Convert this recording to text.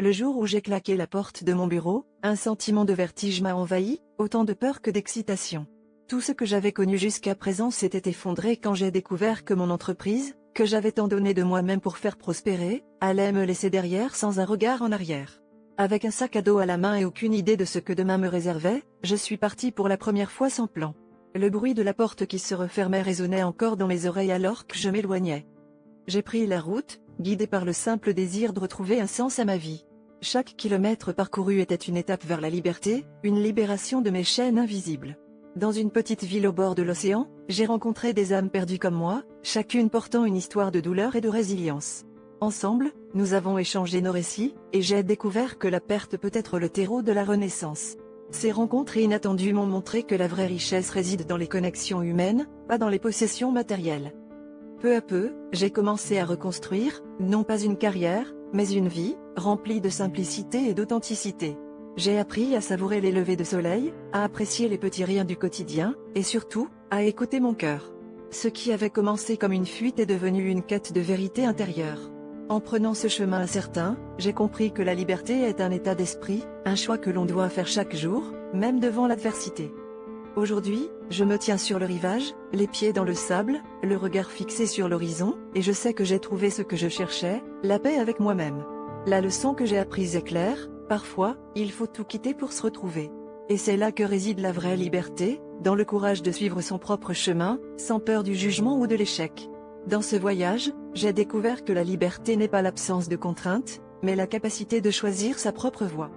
Le jour où j'ai claqué la porte de mon bureau, un sentiment de vertige m'a envahi, autant de peur que d'excitation. Tout ce que j'avais connu jusqu'à présent s'était effondré quand j'ai découvert que mon entreprise, que j'avais tant donné de moi-même pour faire prospérer, allait me laisser derrière sans un regard en arrière. Avec un sac à dos à la main et aucune idée de ce que demain me réservait, je suis parti pour la première fois sans plan. Le bruit de la porte qui se refermait résonnait encore dans mes oreilles alors que je m'éloignais. J'ai pris la route, guidé par le simple désir de retrouver un sens à ma vie. Chaque kilomètre parcouru était une étape vers la liberté, une libération de mes chaînes invisibles. Dans une petite ville au bord de l'océan, j'ai rencontré des âmes perdues comme moi, chacune portant une histoire de douleur et de résilience. Ensemble, nous avons échangé nos récits, et j'ai découvert que la perte peut être le terreau de la renaissance. Ces rencontres inattendues m'ont montré que la vraie richesse réside dans les connexions humaines, pas dans les possessions matérielles. Peu à peu, j'ai commencé à reconstruire, non pas une carrière, mais une vie, remplie de simplicité et d'authenticité. J'ai appris à savourer les levées de soleil, à apprécier les petits riens du quotidien, et surtout, à écouter mon cœur. Ce qui avait commencé comme une fuite est devenu une quête de vérité intérieure. En prenant ce chemin incertain, j'ai compris que la liberté est un état d'esprit, un choix que l'on doit faire chaque jour, même devant l'adversité. Aujourd'hui, je me tiens sur le rivage, les pieds dans le sable, le regard fixé sur l'horizon, et je sais que j'ai trouvé ce que je cherchais, la paix avec moi-même. La leçon que j'ai apprise est claire, parfois, il faut tout quitter pour se retrouver. Et c'est là que réside la vraie liberté, dans le courage de suivre son propre chemin, sans peur du jugement ou de l'échec. Dans ce voyage, j'ai découvert que la liberté n'est pas l'absence de contraintes, mais la capacité de choisir sa propre voie.